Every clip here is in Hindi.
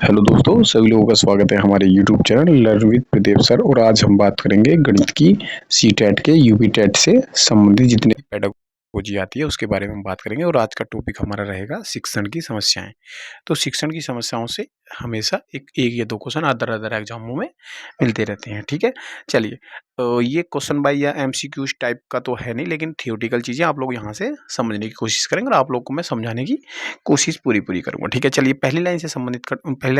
हेलो दोस्तों, सभी लोगों का स्वागत है हमारे YouTube channel learn with Pradeep sir. और आज हम बात करेंगे गणित की सी टेट के यूपी टेट से संबंधित जितने पेडागोजी आती है उसके बारे में हम बात करेंगे। और आज का टॉपिक हमारा रहेगा शिक्षण की समस्याएं। तो शिक्षण की समस्याओं से हमेशा एक या दो क्वेश्चन अदर अदर एग्जामों में मिलते रहते हैं। ठीक है, चलिए। ये क्वेश्चन बाई या एमसीक्यूज टाइप का तो है नहीं, लेकिन थियोटिकल चीज़ें आप लोग यहाँ से समझने की कोशिश करेंगे और आप लोग को मैं समझाने की कोशिश पूरी करूंगा। ठीक है, चलिए पहली लाइन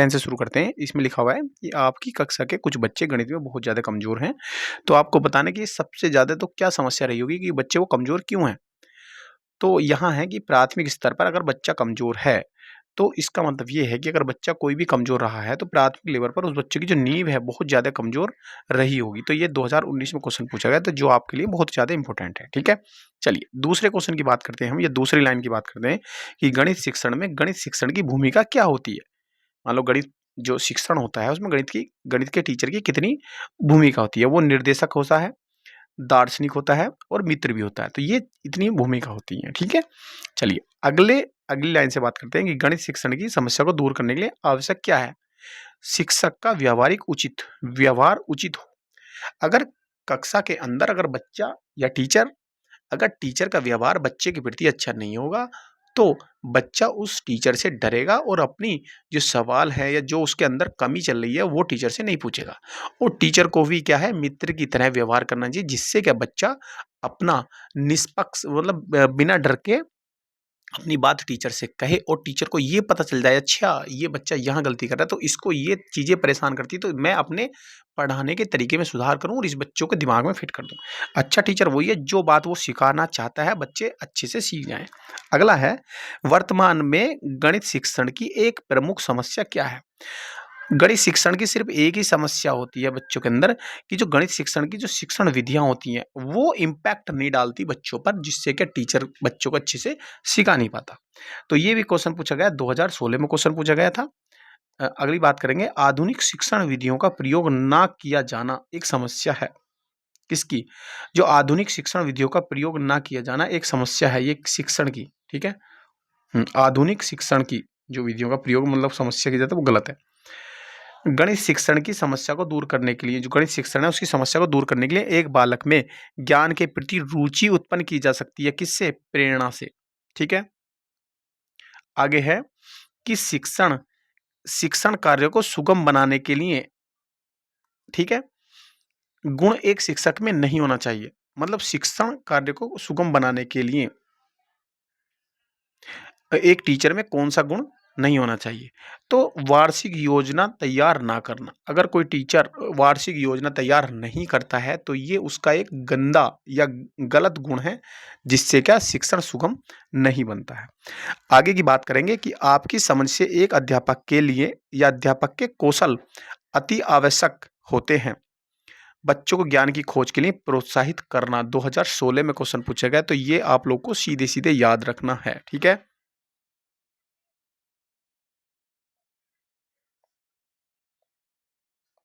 से शुरू करते हैं। इसमें लिखा हुआ है कि आपकी कक्षा के कुछ बच्चे गणित में बहुत ज़्यादा कमज़ोर हैं। तो आपको बताना कि सबसे ज़्यादा तो क्या समस्या रही होगी कि बच्चे वो कमज़ोर क्यों हैं। तो यहाँ है कि प्राथमिक स्तर पर अगर बच्चा कमज़ोर है, तो इसका मतलब ये है कि अगर बच्चा कोई भी कमज़ोर रहा है, तो प्राथमिक लेवल पर उस बच्चे की जो नींव है, बहुत ज़्यादा कमज़ोर रही होगी। तो ये 2019 में क्वेश्चन पूछा गया, तो जो आपके लिए बहुत ज़्यादा इंपॉर्टेंट है। ठीक है? चलिए, दूसरे क्वेश्चन की बात करते हैं हम, या दूसरी लाइन की बात करते हैं कि गणित शिक्षण की भूमिका क्या होती है? मान लो गणित जो शिक्षण होता है, उसमें गणित के टीचर की कितनी भूमिका होती है? वो निर्देशक होता है, दार्शनिक होता है और मित्र भी होता है। तो ये इतनी भूमिका होती है। ठीक है, चलिए अगली लाइन से बात करते हैं कि गणित शिक्षण की समस्या को दूर करने के लिए आवश्यक क्या है? शिक्षक का व्यवहार उचित हो। अगर कक्षा के अंदर अगर बच्चा या टीचर अगर टीचर का व्यवहार बच्चे के प्रति अच्छा नहीं होगा, तो बच्चा उस टीचर से डरेगा और अपनी जो सवाल है या जो उसके अंदर कमी चल रही है वो टीचर से नहीं पूछेगा। और टीचर को भी क्या है, मित्र की तरह व्यवहार करना चाहिए, जिससे क्या बच्चा अपना निष्पक्ष मतलब बिना डर के अपनी बात टीचर से कहे और टीचर को ये पता चल जाए, अच्छा ये बच्चा यहाँ गलती कर रहा है, तो इसको ये चीज़ें परेशान करती है, तो मैं अपने पढ़ाने के तरीके में सुधार करूँ और इस बच्चों के दिमाग में फिट कर दूँ। अच्छा टीचर वही है जो बात वो सिखाना चाहता है, बच्चे अच्छे से सीख जाएं। अगला है, वर्तमान में गणित शिक्षण की एक प्रमुख समस्या क्या है? गणित शिक्षण की सिर्फ एक ही समस्या होती है बच्चों के अंदर, कि जो गणित शिक्षण की जो शिक्षण विधियां होती हैं वो इम्पैक्ट नहीं डालती बच्चों पर, जिससे कि टीचर बच्चों को अच्छे से सिखा नहीं पाता। तो ये भी क्वेश्चन पूछा गया, 2016 में क्वेश्चन पूछा गया था। अगली बात करेंगे, आधुनिक शिक्षण विधियों का प्रयोग ना किया जाना एक समस्या है। किसकी? जो आधुनिक शिक्षण विधियों का प्रयोग ना किया जाना एक समस्या है, ये शिक्षण की। ठीक है, आधुनिक शिक्षण की जो विधियों का प्रयोग मतलब समस्या की जाता है वो गलत है। गणित शिक्षण की समस्या को दूर करने के लिए, जो गणित शिक्षण है उसकी समस्या को दूर करने के लिए एक बालक में ज्ञान के प्रति रुचि उत्पन्न की जा सकती है। किससे? प्रेरणा से। ठीक है, आगे है कि शिक्षण शिक्षण कार्य को सुगम बनाने के लिए, ठीक है, गुण एक शिक्षक में नहीं होना चाहिए। मतलब शिक्षण कार्य को सुगम बनाने के लिए एक टीचर में कौन सा गुण नहीं होना चाहिए? तो वार्षिक योजना तैयार ना करना। अगर कोई टीचर वार्षिक योजना तैयार नहीं करता है, तो ये उसका एक गंदा या गलत गुण है, जिससे क्या शिक्षण सुगम नहीं बनता है। आगे की बात करेंगे कि आपकी समझ से एक अध्यापक के लिए या अध्यापक के कौशल अति आवश्यक होते हैं। बच्चों को ज्ञान की खोज के लिए प्रोत्साहित करना, 2016 में क्वेश्चन पूछा गया, तो ये आप लोग को सीधे सीधे याद रखना है। ठीक है,